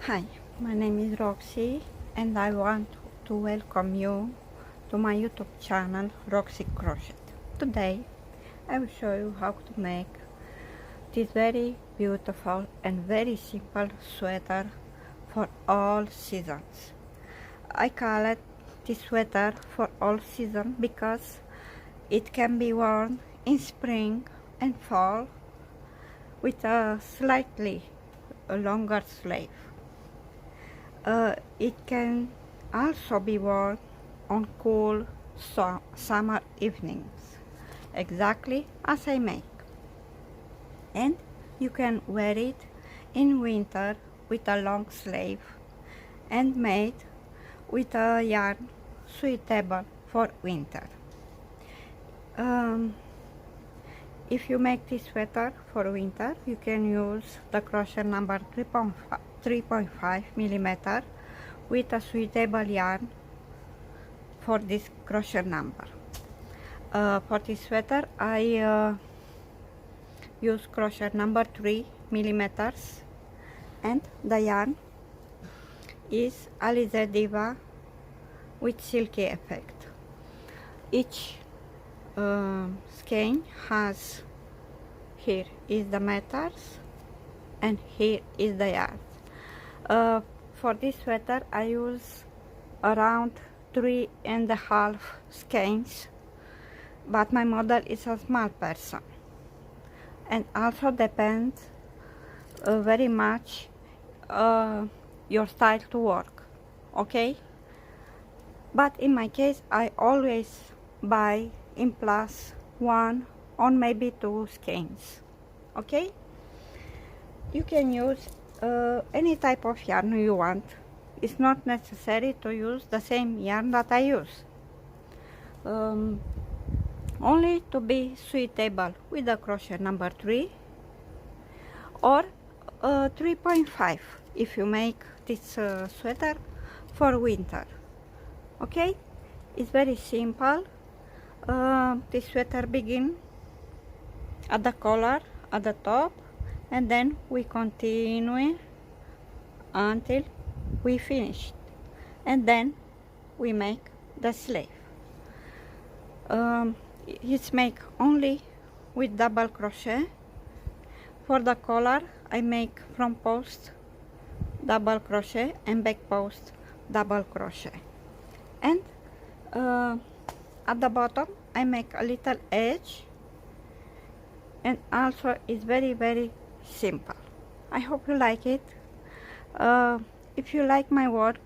Hi, my name is Roxy and I want to welcome you to my YouTube channel Roxy Crochet. Today I will show you how to make this very beautiful and very simple sweater for all seasons. I call it this sweater for all seasons because it can be worn in spring and fall with a slightly longer sleeve. It can also be worn on cool summer evenings, exactly as I make. And you can wear it in winter with a long sleeve and made with a yarn suitable for winter. If you make this sweater for winter, you can use the crochet number 3.5 millimeter with a suitable yarn for this crochet number. For this sweater, I use crochet number 3 millimeters, and the yarn is Alize Diva with silky effect. Each skein has, here is the meters and here is the yarn. For this sweater I use around 3.5 skeins, but my model is a small person and also depends very much your style to work, okay? But in my case I always buy in plus 1 or maybe 2 skeins, okay? You can use any type of yarn you want. It's not necessary to use the same yarn that I use, only to be suitable with the crochet number 3 or 3.5 if you make this sweater for winter, okay? It's very simple. This sweater begins at the collar at the top, and then we continue until we finish, and then we make the sleeve. It's make only with double crochet. For the collar I make front post double crochet and back post double crochet, and at the bottom I make a little edge, and also it's very simple. I hope you like it. If you like my work,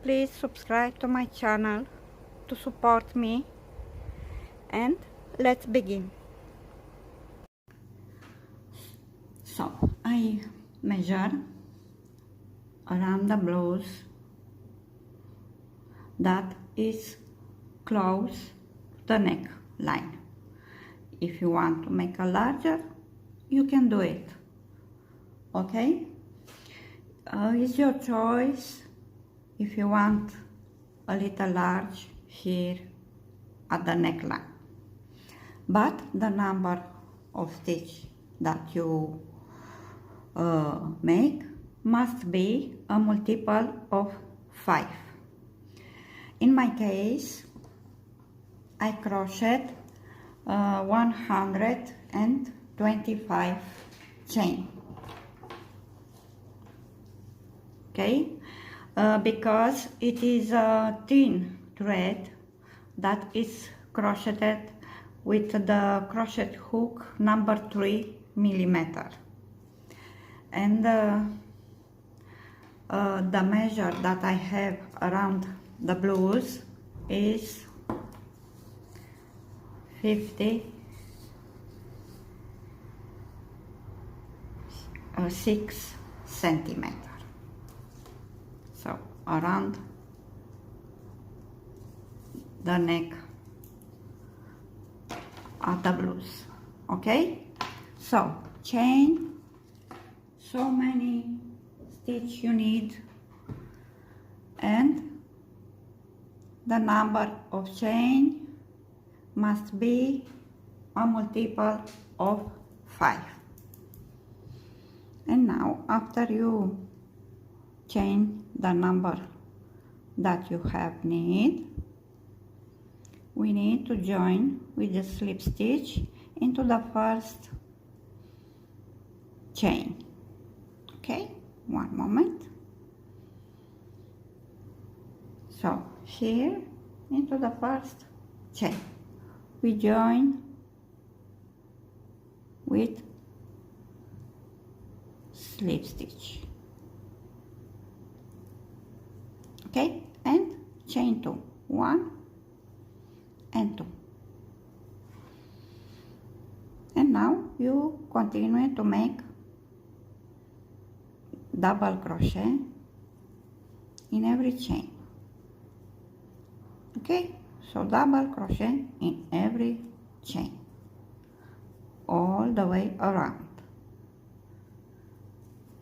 please subscribe to my channel to support me, and let's begin. So I measure around the blouse that is close to the neck line. If you want to make a larger, you can do it, okay? It's your choice if you want a little large here at the neckline, but the number of stitch that you make must be a multiple of 5. In my case I crocheted 125 chain, okay? Because it is a thin thread that is crocheted with the crochet hook number 3 millimeter, and the measure that I have around the blouse is 56 centimeters. So around the neck of the blouse, okay? So chain, so many stitch you need, and the number of chain must be a multiple of 5. And now after you chain the number that you have need. We need to join with the slip stitch into the first chain. Okay, one moment. So here into the first chain we join with slip stitch. Okay, and chain 2, 1 and 2. And now you continue to make double crochet in every chain. Okay, so double crochet in every chain all the way around,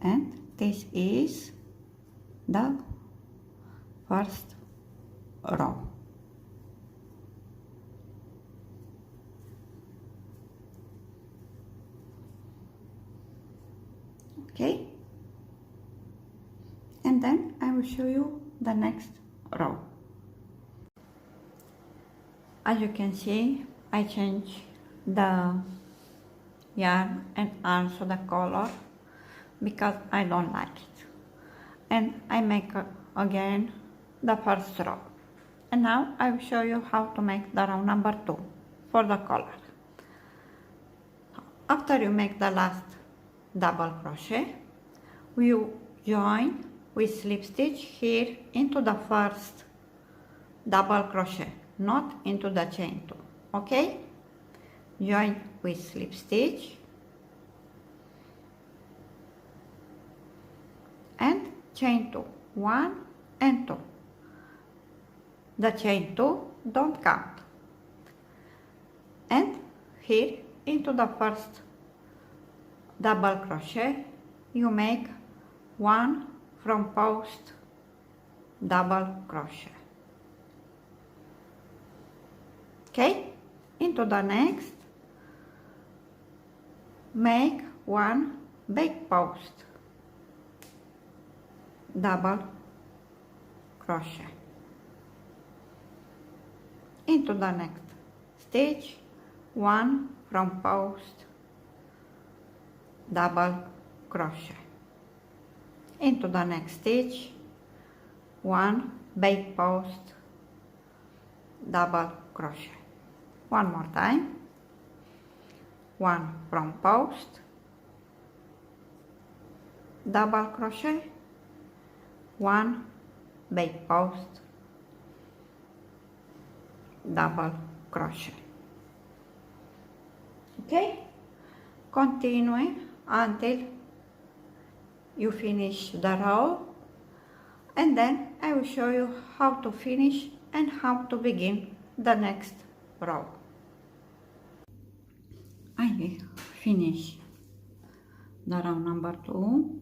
and this is the first row. Okay, and then I will show you the next row. As you can see, I change the yarn and also the color because I don't like it, and I make again the first row. And now I will show you how to make the row number 2 for the color. After you make the last double crochet, you join with slip stitch here into the first double crochet, not into the chain 2. Okay, join with slip stitch and chain 2, 1 and 2. The chain 2 don't count, and here into the first double crochet you make 1 from post double crochet. Okay, into the next make 1 back post double crochet. Into the next stitch 1 from post double crochet. Into the next stitch 1 back post double crochet. One more time, 1 from post double crochet, 1 back post double crochet. Okay, continue until you finish the row, and then I will show you how to finish and how to begin the next row. I finish the row number 2,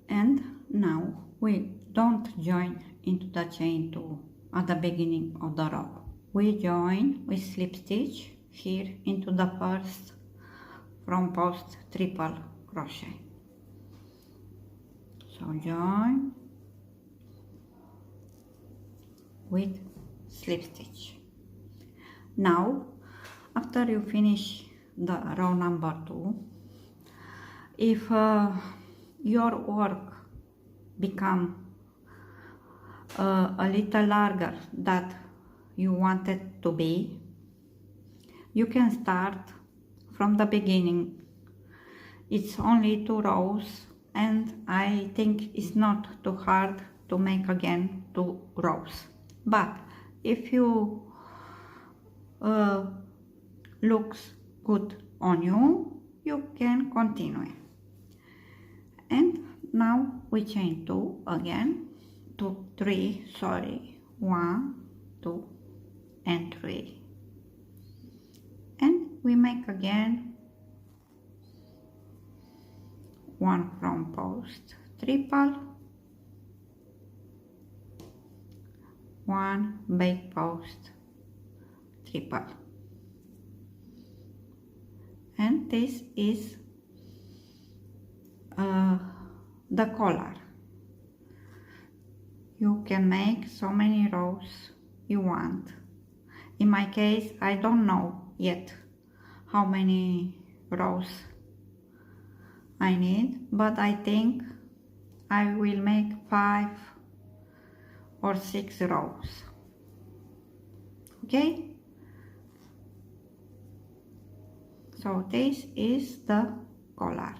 and now we don't join into the chain 2 at the beginning of the row. We join with slip stitch here into the first from post triple crochet. So join with slip stitch. Now after you finish the row number 2, if your work become a little larger that you want it to be, you can start from the beginning. It's only 2 rows, and I think it's not too hard to make again 2 rows. But if you looks good on you, you can continue. And now we chain 2 again, 2, 3, sorry, 1, 2 and 3, and we make again 1 from post triple, 1 back post triple, and this is the collar. You can make so many rows you want. In my case, I don't know yet how many rows I need, but I think I will make 5 or 6 rows. Okay? So this is the collar.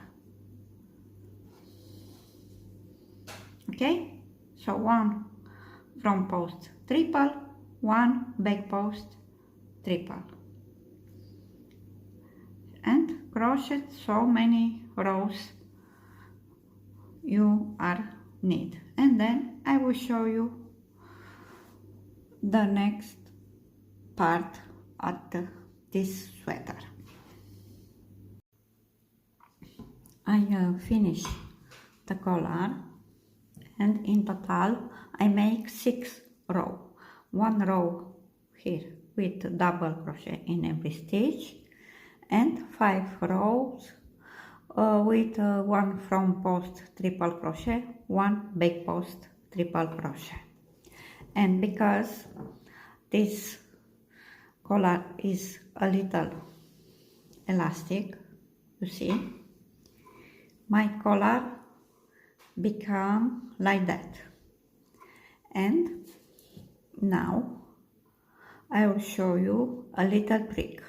Okay? So 1 front post triple, 1 back post triple, and crochet so many rows you are need, and then I will show you the next part of this sweater. I finish the collar, and in total I make 6 rows. 1 row here with double crochet in every stitch, and 5 rows with 1 front post triple crochet, 1 back post triple crochet. And because this collar is a little elastic, you see, my collar become like that. And now I will show you a little trick.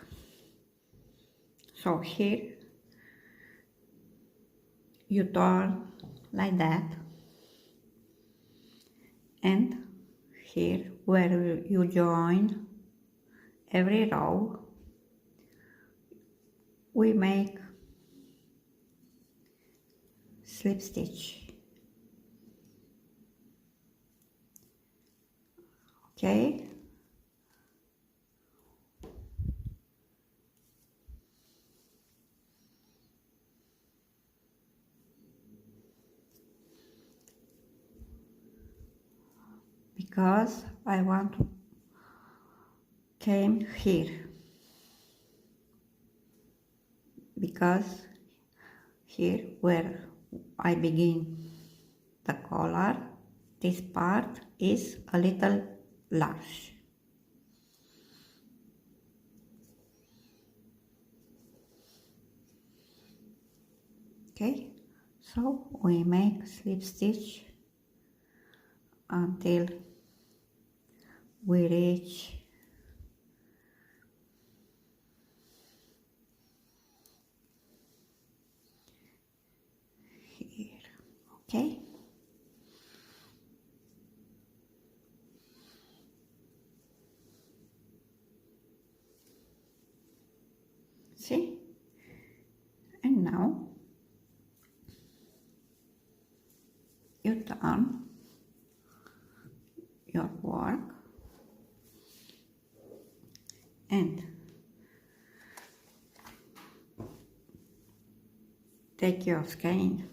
So here you turn like that, and here where you join every row we make slip stitch. Okay, because I want to came here, because here where I begin the collar, this part is a little large. Okay, so we make slip stitch until we reach here. Okay, see, and now you turn your work and take your skein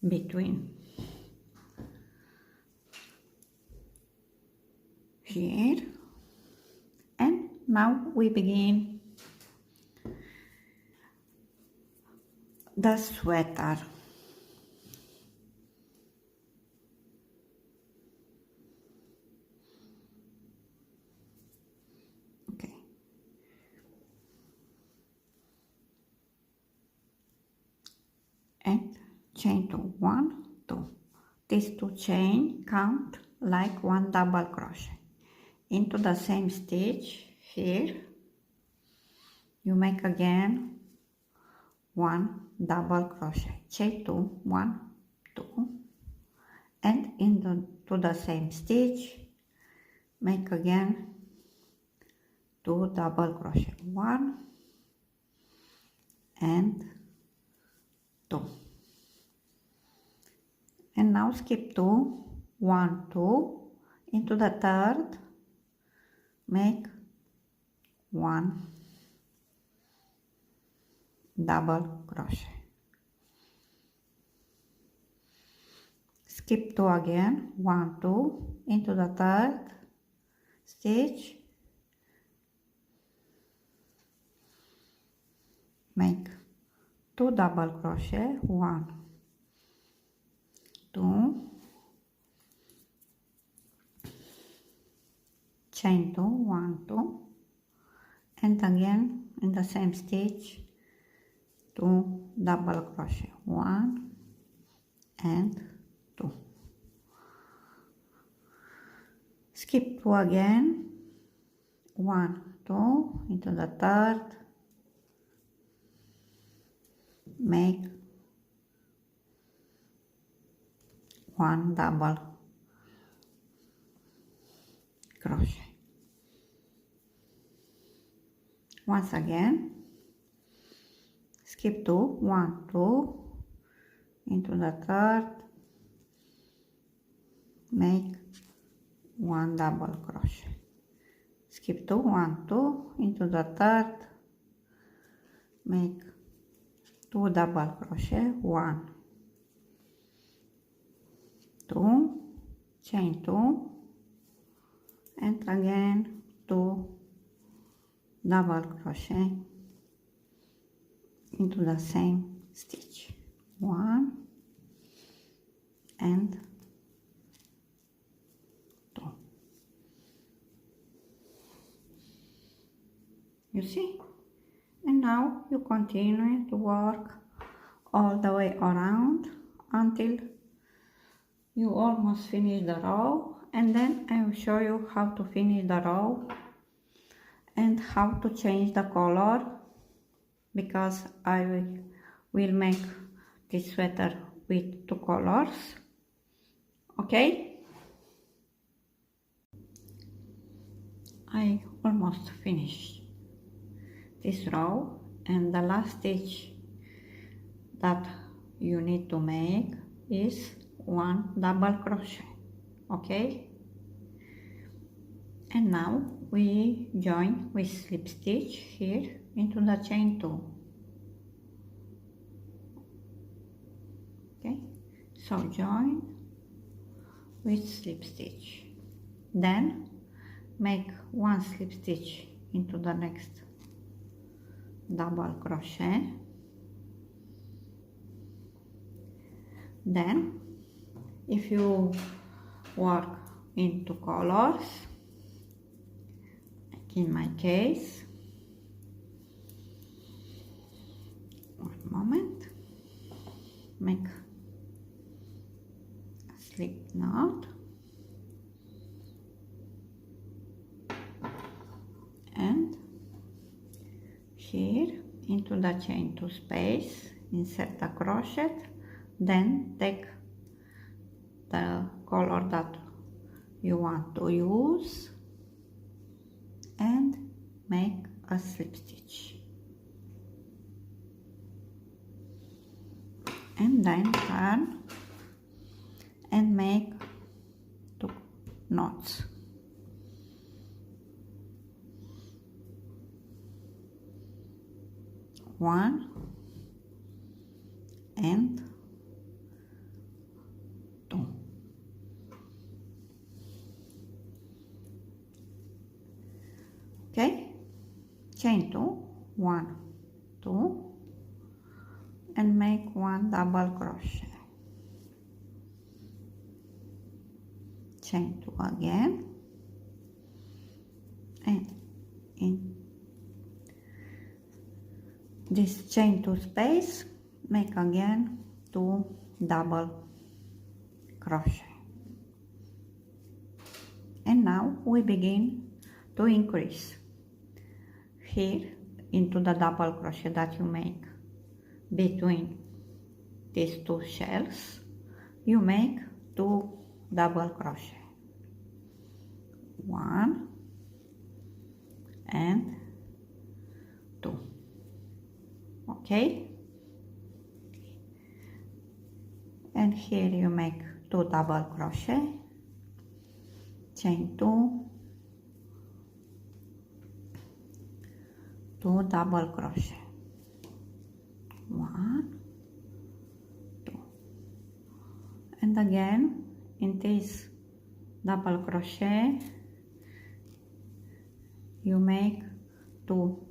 between here, and now we begin the sweater. Okay, and chain to 1, 2. These 2 chain count like 1 double crochet. Into the same stitch here you make again 1 double crochet, chain 2, 1, 2, and into the same stitch make again 2 double crochet, 1 and 2, and now skip 2, 1, 2, into the third make 1 double crochet, skip 2 again, 1, 2, into the third stitch make 2 double crochet, 1 chain 2, 1, 2, and again in the same stitch 2 double crochet, 1 and 2. Skip 2 again, 1, 2 into the third, make 1 double crochet. Once again, skip 2, 1, 2 into the third, make 1 double crochet. Skip 2, 1, 2 into the third, make 2 double crochet, 1, 2, chain 2, and again 2 double crochet into the same stitch, 1 and 2. You see? And now you continue to work all the way around until you almost finish the row, and then I will show you how to finish the row and how to change the color, because I will make this sweater with 2 colors. Okay? I almost finished this row, and the last stitch that you need to make is 1 double crochet. Okay? And now we join with slip stitch here into the chain 2. Okay, so join with slip stitch, then make 1 slip stitch into the next double crochet, then if you work in 2 colors, like in my case, one moment, make a slip knot and here into the chain 2 space insert a crochet, then take the color that you want to use and make a slip stitch, and then turn and make 2 knots. One and 2. Okay, chain 2, 1, 2, and make 1 double crochet, chain 2 again, and in this chain 2 space make again 2 double crochet. And now we begin to increase here into the double crochet that you make between these 2 shells. You make 2 double crochet, 1 and 2. Okay, and here you make 2 double crochet, chain 2, 2 double crochet, 1, 2, and again in this double crochet you make 2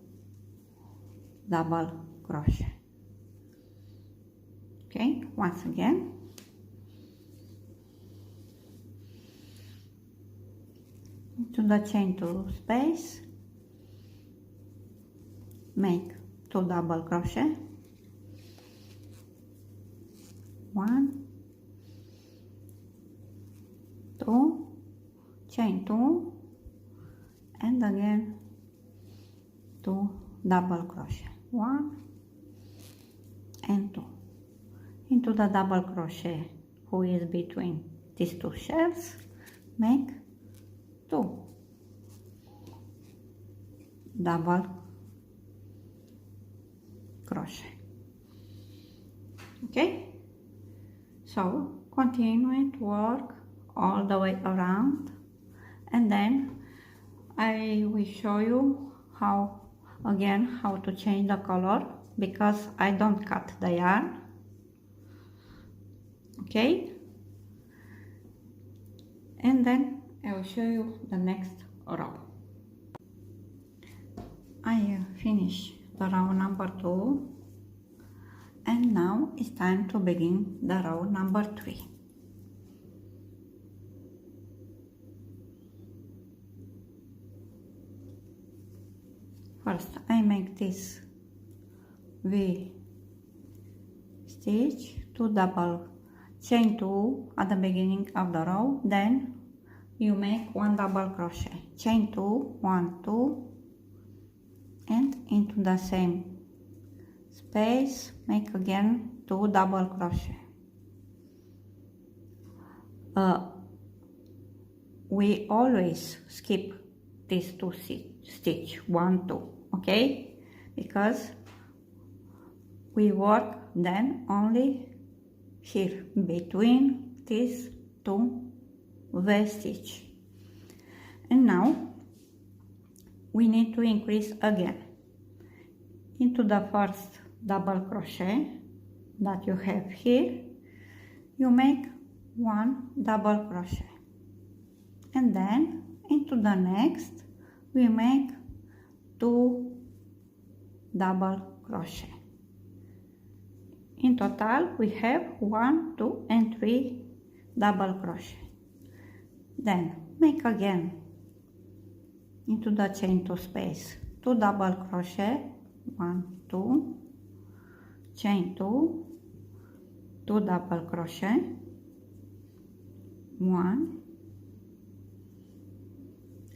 double crochet. Okay, once again, into the chain 2 space, make 2 double crochet, 1, 2, chain 2, and again 2 double crochet, 1 and 2 into the double crochet who is between these 2 shells, make 2 double crochet. Okay, so continue to work all the way around, and then I will show you how to change the color, because I don't cut the yarn. Okay, and then I will show you the next row. I finish the row number 2, and now it's time to begin the row number 3. First I make this V stitch, 2 double chain 2 at the beginning of the row, then you make 1 double crochet, chain 2, 1, 2, and into the same space make again 2 double crochet. We always skip these 2 stitch, 1, 2, okay, because we work then only here between these 2 V stitch, and now we need to increase again into the first double crochet that you have here. You make 1 double crochet, and then into the next we make 2 double crochet. In total we have 1, 2 and 3 double crochet. Then make again into the chain 2 space 2 double crochet, 1, 2, chain 2, 2 double crochet, 1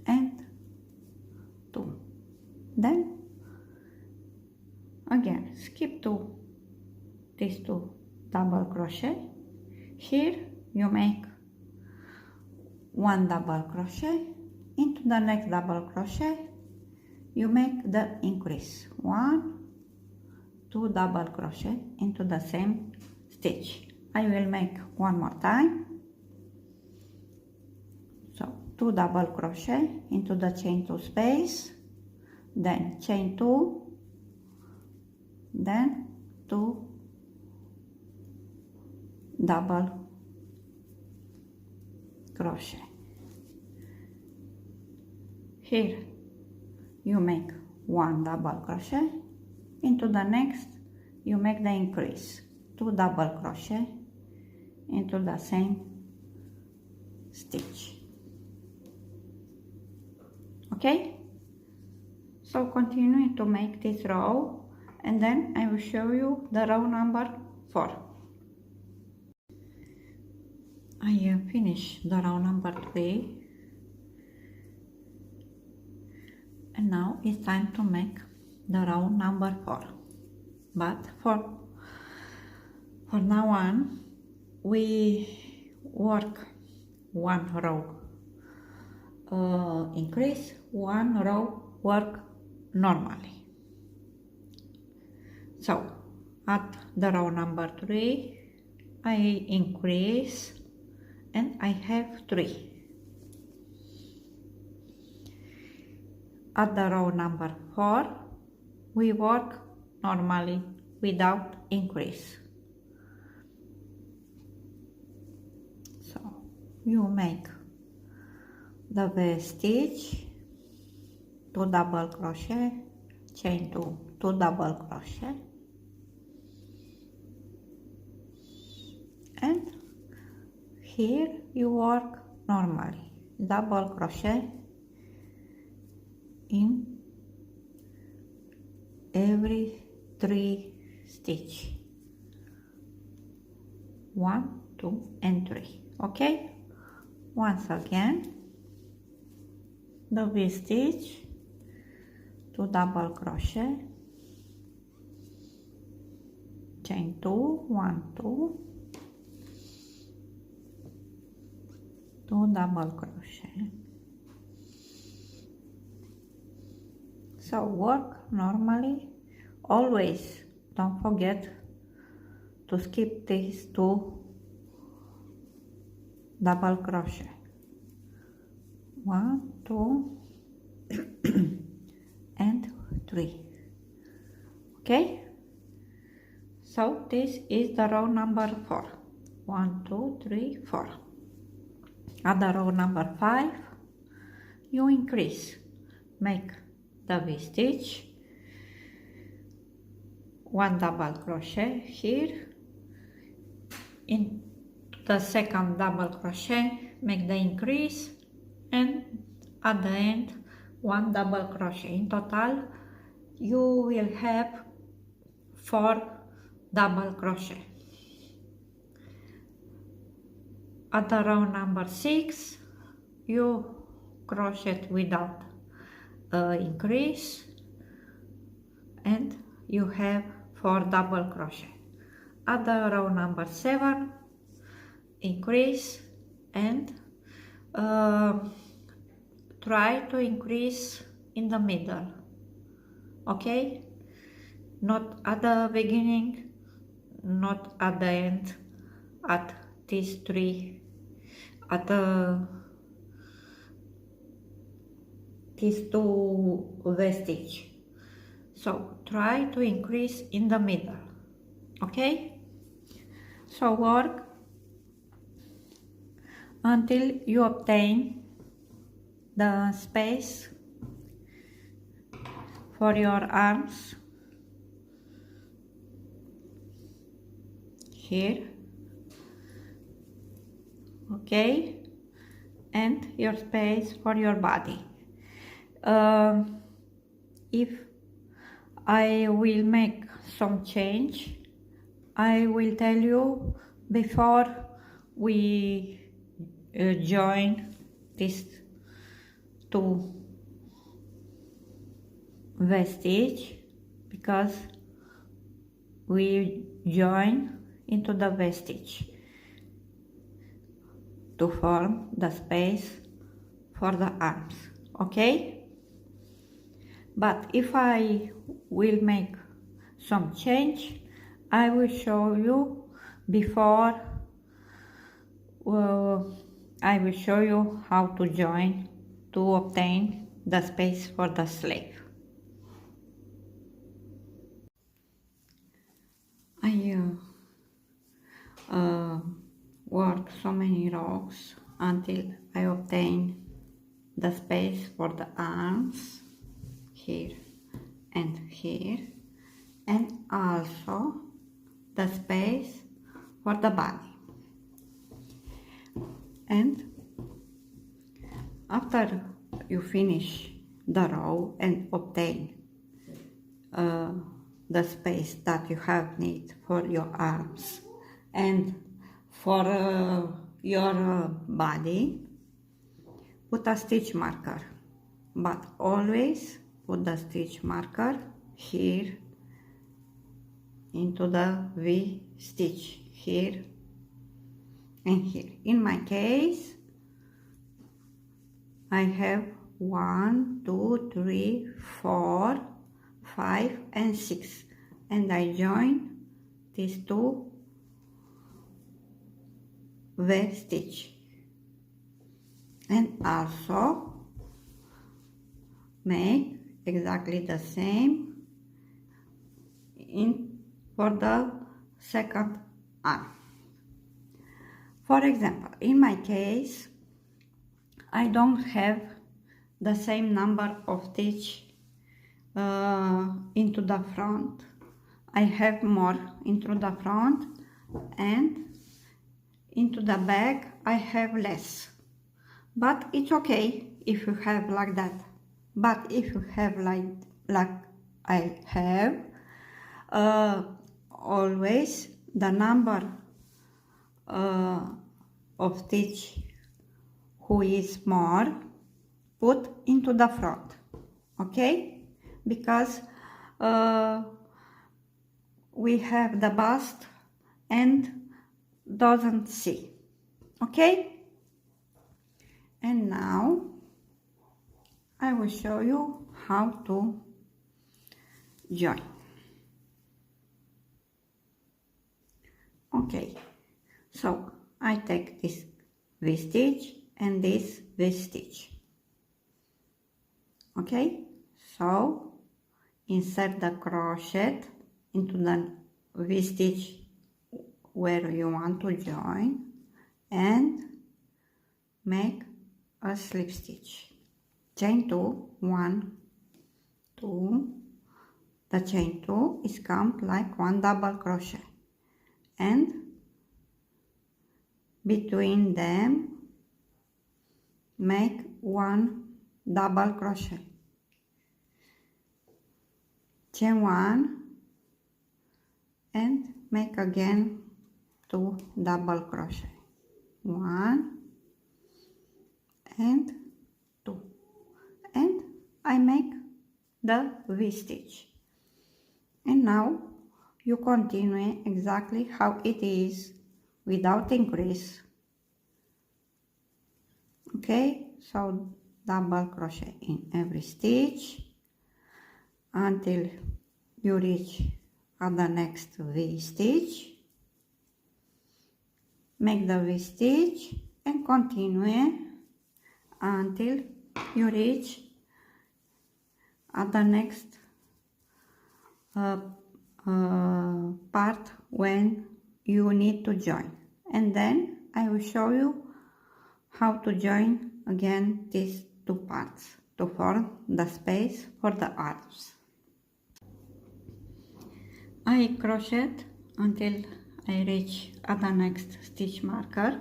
and 2. Then again skip these 2 double crochet. Here you make 1 double crochet, into the next double crochet you make the increase, 1, 2 double crochet into the same stitch. I will make one more time. So 2 double crochet into the chain 2 space, then chain 2, then 2 double crochet. Here you make 1 double crochet, into the next you make the increase, 2 double crochet into the same stitch. Okay, so continue to make this row, and then I will show you the row number 4. I finish the row number 3, and now it's time to make the row number 4. But for now on we work 1 row increase, 1 row work normally. So at the row number 3 I increase and I have 3. At the row number 4 we work normally without increase. So you make the V stitch, 2 double crochet, chain 2, 2 double crochet, and here you work normally, double crochet in every 3 stitch. 1, 2 and 3. Okay, once again the V stitch, 2 double crochet, chain 2, 1, 2, 2 double crochet. So work normally. Always don't forget to skip these 2 double crochet. 1, 2 and 3. Okay, so this is the row number 4. 1, 2, 3, 4. At the row number 5 you increase, make the V stitch, 1 double crochet here, in the second double crochet make the increase, and at the end 1 double crochet. In total you will have 4 double crochet. At the row number 6 you crochet without increase, and you have 4 double crochet. At the row number 7 increase, and try to increase in the middle. Okay, not at the beginning, not at the end, at these 3, at these 2 vestige. So try to increase in the middle. Okay, so work until you obtain the space for your arms here. Okay, and your space for your body. If I will make some change, I will tell you before we join these 2 vestige, because we join into the vestige to form the space for the arms. Okay, but if I will make some change, I will show you before. I will show you how to join to obtain the space for the sleeve. I work so many rows until I obtain the space for the arms here and here, and also the space for the body. And after you finish the row and obtain the space that you have need for your arms and for your body, put a stitch marker, but always put the stitch marker here into the V stitch, here and here. In my case I have 1, 2, 3, 4, 5 and 6, and I join these 2 V stitch, and also make exactly the same for the second arm. For example, in my case I don't have the same number of stitch into the front. I have more into the front, and into the back I have less, but it's okay if you have like that. But if you have like I have, always the number of stitch who is more put into the front, okay, because we have the bust and doesn't see, okay. And now I will show you how to join. Okay, so I take this V-stitch and this V-stitch. Okay, so insert the crochet into the V-stitch where you want to join and make a slip stitch. Chain 2, 1, 2, the chain 2 is count like 1 double crochet, and between them make 1 double crochet, chain 1 and make again 2 double crochet, 1 and 2, and I make the V-stitch. And now you continue exactly how it is without increase. Okay, so double crochet in every stitch until you reach at the next V-stitch. Make the V-stitch and continue until you reach at the next part when you need to join, and then I will show you how to join again these 2 parts to form the space for the arms. I crochet until I reach at the next stitch marker,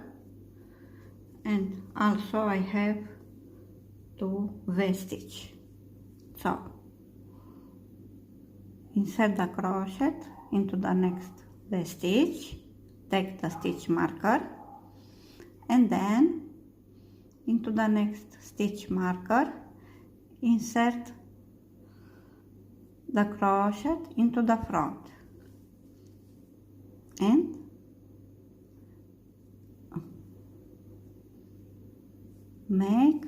and also I have 2 V-stitch. So insert the crochet into the next V-stitch, take the stitch marker, and then into the next stitch marker insert the crochet into the front and make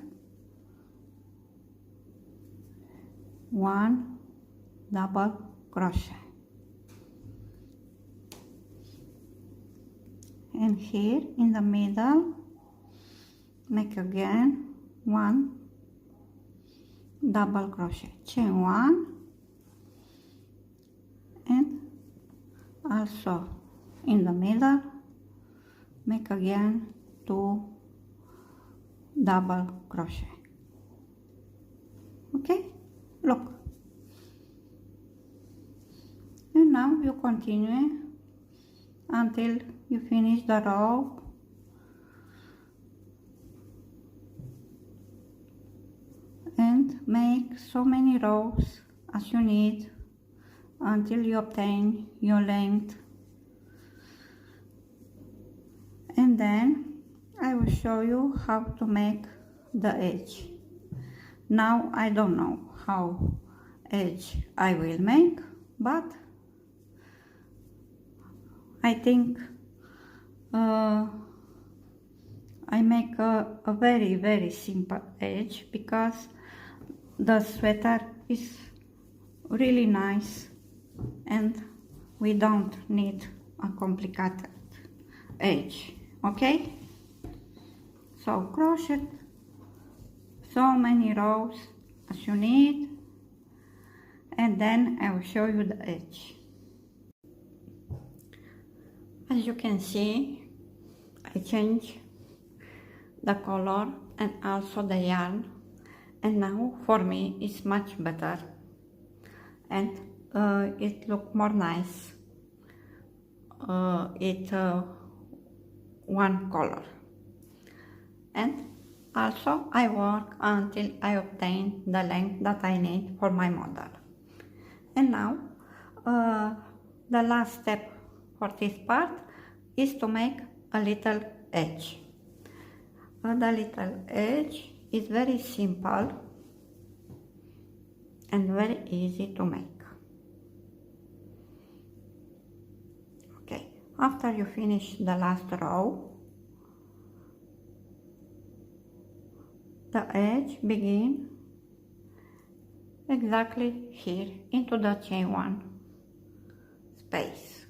1 double crochet, and here in the middle make again 1 double crochet, chain 1, and also in the middle make again 2 double crochet. Okay, look, and now you continue until you finish the row and make so many rows as you need until you obtain your length, and then I will show you how to make the edge. Now I don't know how edge I will make, but I think I make a very simple edge because the sweater is really nice and we don't need a complicated edge. Okay, so crochet so many rows as you need, and then I will show you the edge. As you can see, I change the color and also the yarn, and now for me it's much better and it look more nice. It one color, and Also, I work until I obtain the length that I need for my model. And now, the last step for this part is to make a little edge. The little edge is very simple and very easy to make. Okay, after you finish the last row, the edge begin exactly here into the chain 1 space.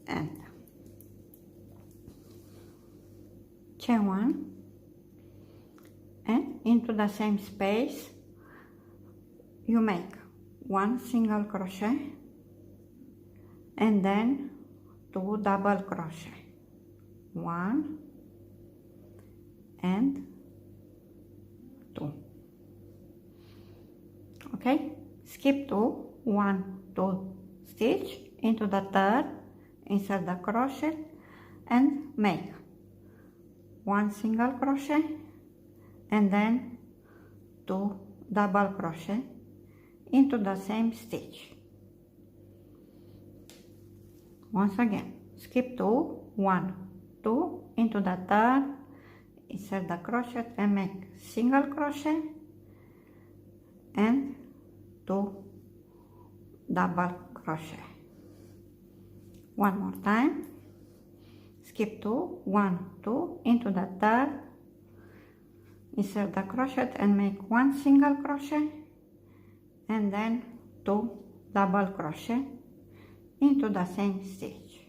And chain 1 and into the same space you make 1 single crochet and then 2 double crochet, 1 and 2. Okay, skip to 1, 2 stitch into the third, insert the crochet and make 1 single crochet and then 2 double crochet into the same stitch. Once again, skip to 1, 2 into the third, insert the crochet and make single crochet and 2 double crochet. One more time, skip to 1, 2 into the third, insert the crochet and make 1 single crochet and then 2 double crochet into the same stitch.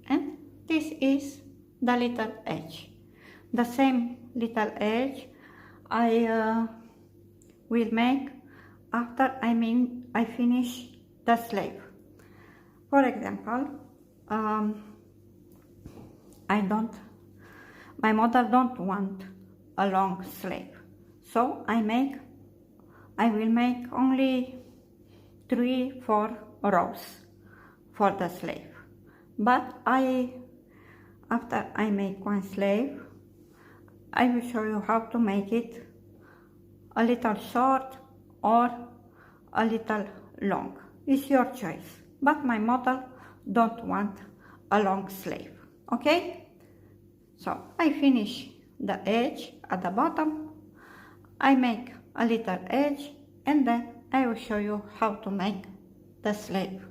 And this is the little edge. The same little edge I will make after I finish the sleeve. For example, my model don't want a long sleeve, so I will make only 3-4 rows for the sleeve. But after I make one sleeve, I will show you how to make it a little short or a little long. It's your choice. But my model don't want a long sleeve. Okay? So I finish the edge at the bottom. I make a little edge and then I will show you how to make the sleeve.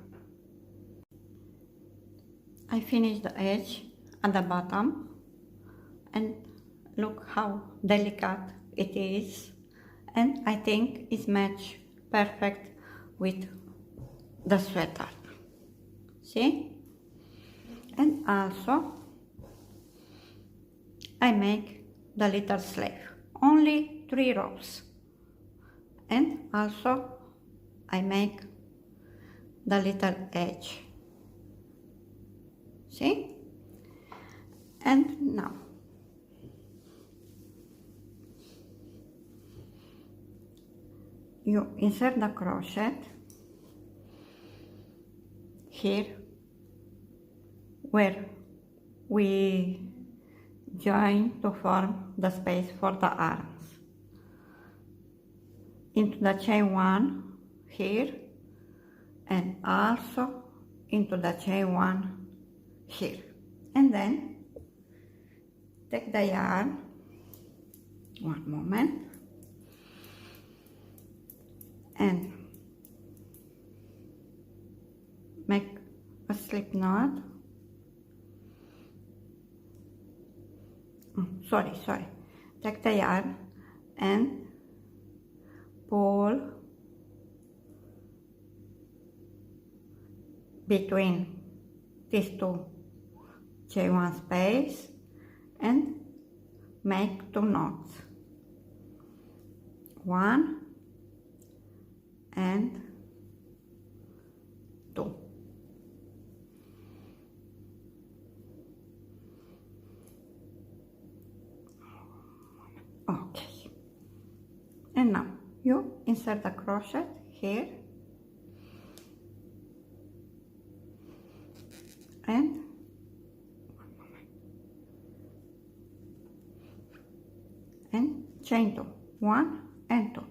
I finish the edge at the bottom and look how delicate it is, and I think it's matched perfect with the sweater. See? And also I make the little sleeve, only 3 rows, and also I make the little edge. See? And now you insert the crochet here where we join to form the space for the arms, into the chain 1 here and also into the chain 1 here, and then take the yarn, one moment, and make a slip knot. Sorry, take the yarn and pull between these 2 chain 1 space and make 2 knots, 1 and 2. Okay, and now you insert the crochet here and chain 2, 1 and 2,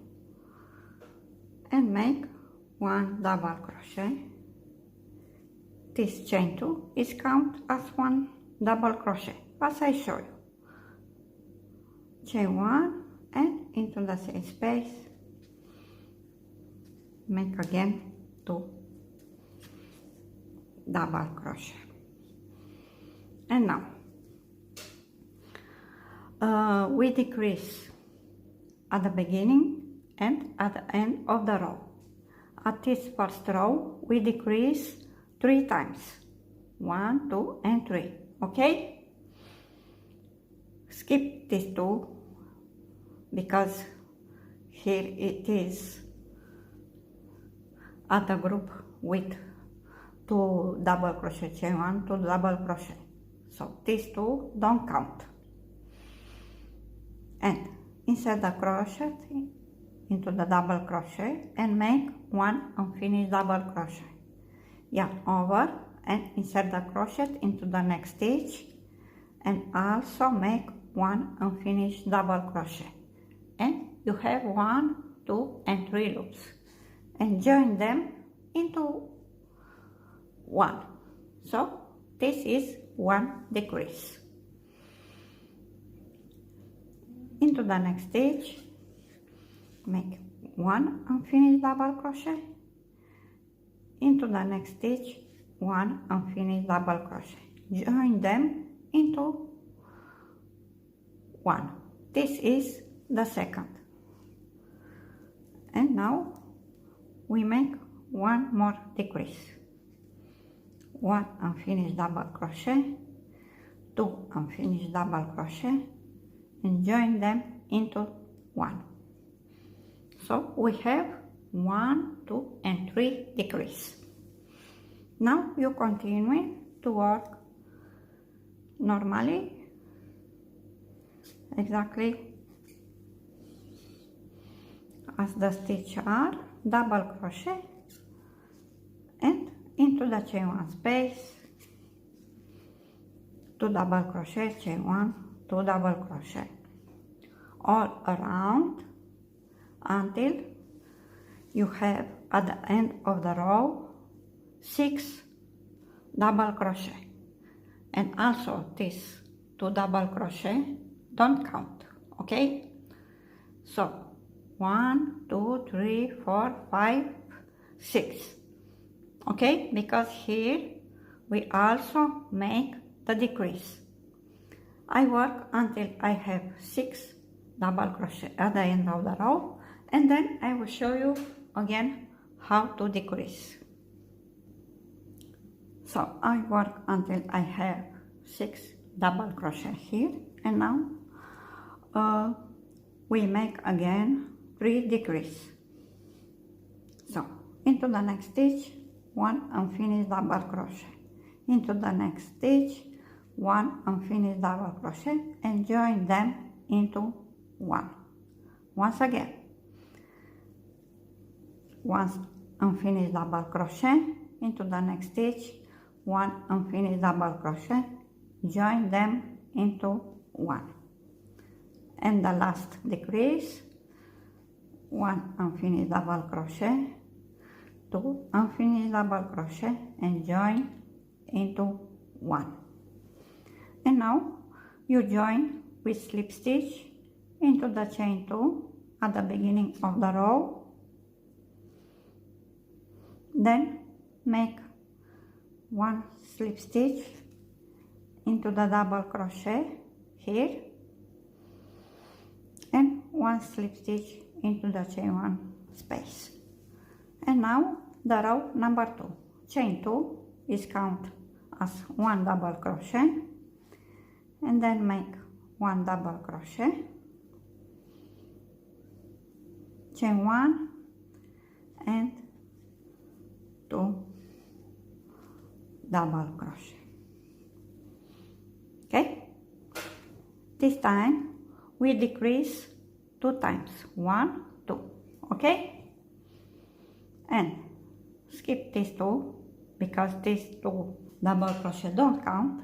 and make 1 double crochet. This chain 2 is count as 1 double crochet, as I show you. Chain 1 and into the same space, make again 2 double crochet. And now we decrease at the beginning and at the end of the row. At this first row we decrease 3 times, 1, 2 and 3, okay? Skip these 2 because here it is at the group with 2 double crochet, chain 1, 2 double crochet, so these 2 don't count. And insert the crochet into the double crochet and make 1 unfinished double crochet. Yarn over and insert the crochet into the next stitch and also make 1 unfinished double crochet, and you have 1, 2 and 3 loops, and join them into 1. So this is 1 decrease. Into the next stitch, make 1 unfinished double crochet, into the next stitch 1 unfinished double crochet, join them into 1. This is the second. And now we make 1 more decrease, 1 unfinished double crochet, 2 unfinished double crochet, and join them into 1. So we have 1, 2 and 3 decrease. Now you continue to work normally, exactly as the stitch are, double crochet and into the chain 1 space, 2 double crochet, chain 1, 2 double crochet all around until you have at the end of the row 6 double crochet, and also this 2 double crochet don't count, okay? So 1, 2, 3, 4, 5, 6, okay? Because here we also make the decrease. I work until I have 6 double crochet at the end of the row, and then I will show you again how to decrease. So I work until I have 6 double crochet here, and now we make again 3 decrease. So into the next stitch 1 unfinished double crochet, into the next stitch 1 unfinished double crochet, and join them into 1. Once again, 1 unfinished double crochet, into the next stitch 1 unfinished double crochet, join them into 1, and the last decrease 1 unfinished double crochet, 2 unfinished double crochet, and join into 1. And now you join with slip stitch into the chain 2 at the beginning of the row, then make 1 slip stitch into the double crochet here, and 1 slip stitch into the chain 1 space. And now the row number 2, chain 2 is count as 1 double crochet, and then make 1 double crochet, chain 1 and 2 double crochet. Okay, this time we decrease 2 times, 1, 2, okay, and skip these 2 because these 2 double crochet, don't count,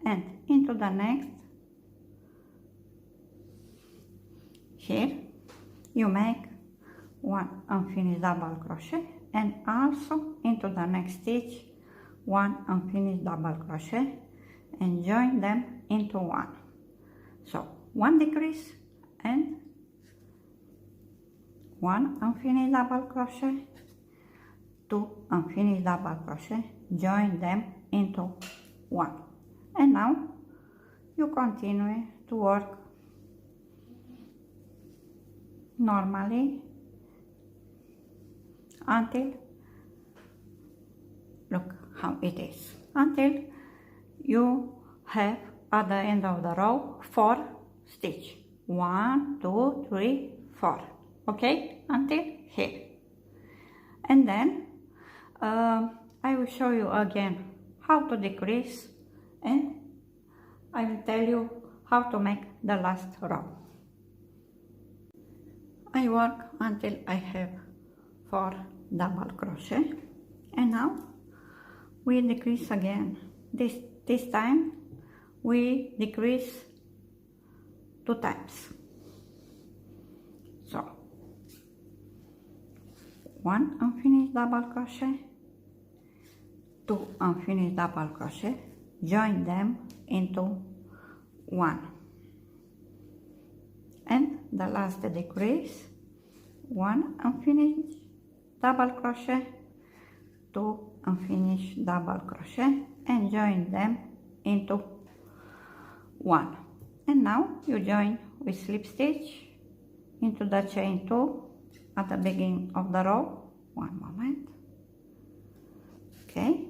and into the next, here you make 1 unfinished double crochet, and also into the next stitch 1 unfinished double crochet, and join them into one. So 1 decrease and 1 unfinished double crochet, 2 unfinished double crochet, join them into one. And now you continue to work normally until, look how it is, until you have at the end of the row 4 stitch. 1, 2, 3, 4. Okay, until here. And then I will show you again how to decrease, and I will tell you how to make the last row. I work until I have 4 double crochet, and now we decrease again. This time we decrease 2 times. So 1 unfinished double crochet, 2 unfinished double crochet, join them into one, and the last decrease, 1 unfinished double crochet, 2 unfinished double crochet, and join them into one. And now you join with slip stitch into the chain 2 at the beginning of the row. One moment. Okay.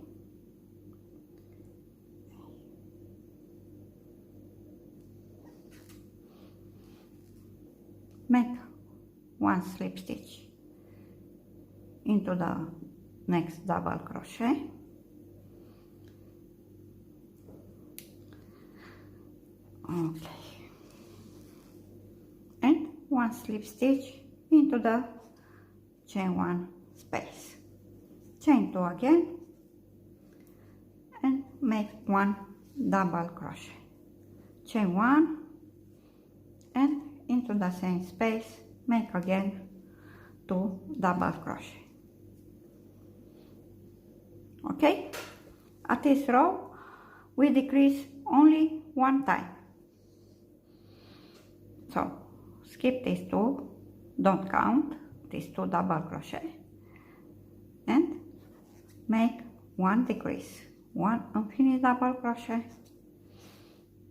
Make 1 slip stitch into the next double crochet, okay, and 1 slip stitch into the chain 1 space, chain 2 again, and make 1 double crochet, chain 1, and into the same space make again 2 double crochet. Okay, at this row we decrease only 1 time, so skip these 2, don't count these 2 double crochet, and make 1 decrease, 1 unfinished double crochet,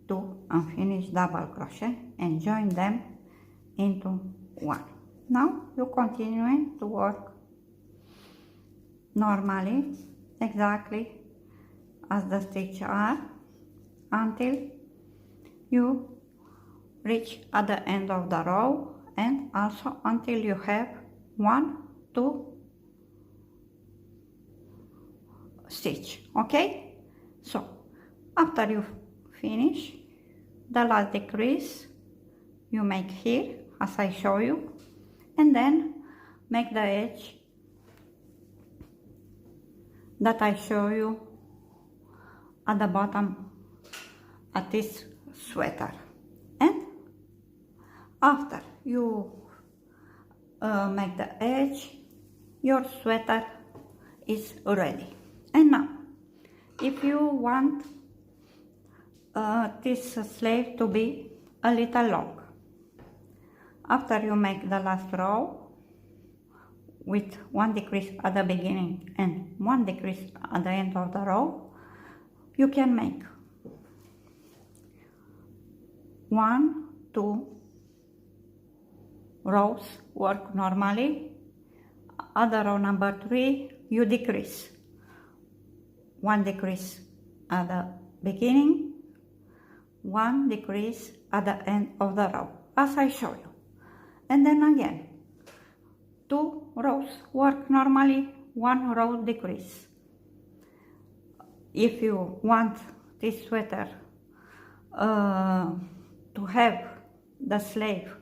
2 unfinished double crochet, and join them into one. Now you continue to work normally, exactly as the stitches are, until you reach at the end of the row, and also until you have 1, 2 stitch. Okay, so after you finish the last decrease, you make here as I show you, and then make the edge that I show you at the bottom at this sweater. And after you make the edge, your sweater is ready. And now if you want this sleeve to be a little long, after you make the last row with 1 decrease at the beginning and 1 decrease at the end of the row, you can make 1, 2 rows, work normally. At the row number 3 you decrease, 1 decrease at the beginning, 1 decrease at the end of the row as I show you, and then again 2 rows, work normally, 1 row decrease. If you want this sweater to have the sleeve,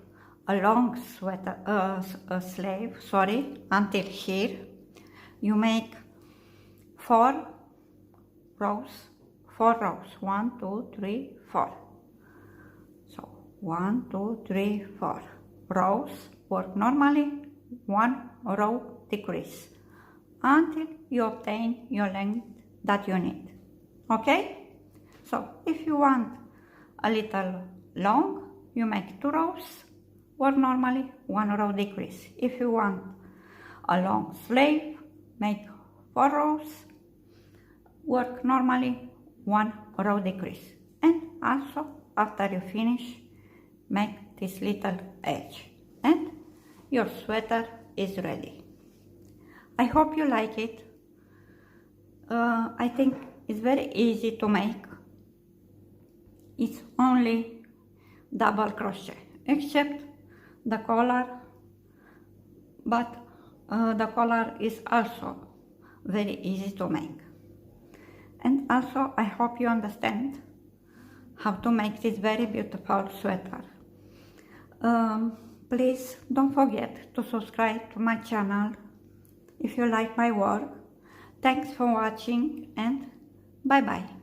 a long sweater, sleeve, sorry, until here, you make 4 rows, 4 rows, 1, 2, 3, 4. So 1, 2, 3, 4 rows, work normally, 1 row decrease until you obtain your length that you need. Okay? So if you want a little long, you make 2 rows, work normally, 1 row decrease. If you want a long sleeve, make 4 rows, work normally, 1 row decrease. And also after you finish, make this little edge and your sweater is ready. I hope you like it. I think it's very easy to make. It's only double crochet except the collar, but the collar is also very easy to make. And also I hope you understand how to make this very beautiful sweater. Please don't forget to subscribe to my channel if you like my work. Thanks for watching and bye bye.